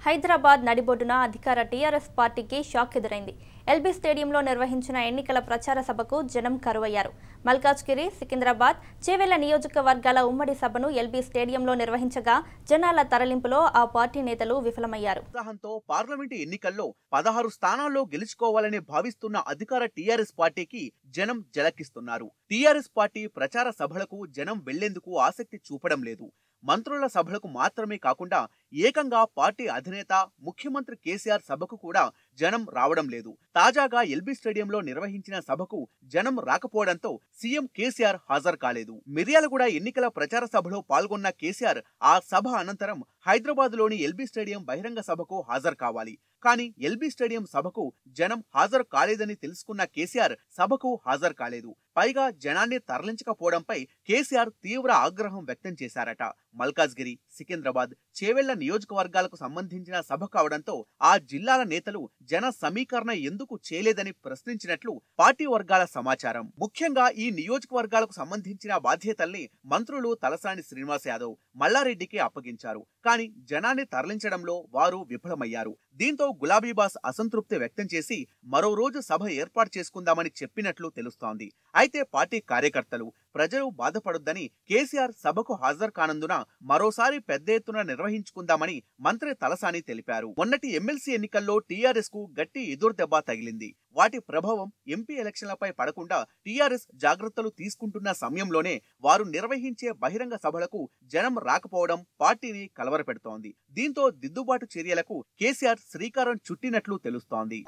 హైదరాబాద్ నడిబొడ్డున అధికార టీఆర్ఎస్ పార్టీకి షాక్ ఎదురైంది. ఎల్బీ స్టేడియంలో నిర్వహించిన ఎన్నికల ప్రచార సభకు జనం కరువయ్యారు. మల్కాజ్గిరి, సికింద్రాబాద్, చేవెళ్ల నియోజకవర్గాల ఉమ్మడి సభను ఎల్బీ స్టేడియంలో నిర్వహించగా జనాల తరలింపులో ఆ పార్టీ నేతలు విఫలమయ్యారు. ఉత్సాహంతో పార్లమెంటు ఎన్నికల్లో 16 స్థానాల్లో గెలుచుకోవాలని భావిస్తున్న అధికార టీఆర్ఎస్ పార్టీకి జనం జలకిస్తున్నారు. టీఆర్ఎస్ పార్టీ ప్రచార సభలకు జనం వెళ్లేందుకు ఆసక్తి చూపడం లేదు. మంత్రుల సభలకు మాత్రమే కాకుండా ఏకంగా పార్టీ అధినేత ముఖ్యమంత్రి కేసీఆర్ సభకు కూడా జనం రావడం లేదు. తాజాగా ఎల్బీ స్టేడియంలో నిర్వహించిన సభకు జనం రాకపోవడంతో సీఎం కేసీఆర్ హాజరు కాలేదు. మిర్యాలగూడ ఎన్నికల ప్రచార సభలో పాల్గొన్న కేసీఆర్ ఆ సభ అనంతరం హైదరాబాద్ లోని ఎల్బీ స్టేడియం బహిరంగ సభకు హాజరు కావాలి. కానీ ఎల్బీ స్టేడియం సభకు జనం హాజరు కాలేదని తెలుసుకున్న కేసీఆర్ సభకు హాజరు కాలేదు. పైగా జనాన్ని తరలించకపోవడంపై కేసీఆర్ తీవ్ర ఆగ్రహం వ్యక్తం చేశారట. మల్కాజ్గిరి, సికింద్రాబాద్, చేవెళ్ల నియోజకవర్గాలకు సంబంధించిన సభ కావడంతో ఆ జిల్లాల నేతలు జన సమీకరణ ఎందుకు చేయలేదని ప్రశ్నించినట్లు పార్టీ వర్గాల సమాచారం. ముఖ్యంగా ఈ నియోజకవర్గాలకు సంబంధించిన బాధ్యతల్ని మంత్రులు తలసాని శ్రీనివాస్ యాదవ్, మల్లారెడ్డికి అప్పగించారు. కానీ జనాన్ని తరలించడంలో వారు విఫలమయ్యారు. దీంతో గులాబీబాస్ అసంతృప్తి వ్యక్తం చేసి మరో రోజు సభ ఏర్పాటు చేసుకుందామని చెప్పినట్లు తెలుస్తోంది. అయితే పార్టీ కార్యకర్తలు, ప్రజలు బాధపడొద్దని కేసీఆర్ సభకు హాజరు కానందున మరోసారి పెద్ద ఎత్తున నిర్వహించుకుందామని మంత్రి తలసాని తెలిపారు. మొన్నటి ఎమ్మెల్సీ ఎన్నికల్లో టీఆర్ఎస్ కు గట్టి ఎదురుదెబ్బ తగిలింది. వాటి ప్రభావం ఎంపీ ఎలక్షన్లపై పడకుండా టీఆర్ఎస్ జాగ్రత్తలు తీసుకుంటున్న సమయంలోనే వారు నిర్వహించే బహిరంగ సభలకు జనం రాకపోవడం పార్టీని కలవరపెడుతోంది. దీంతో దిద్దుబాటు చర్యలకు కేసీఆర్ శ్రీకారం చుట్టినట్లు తెలుస్తోంది.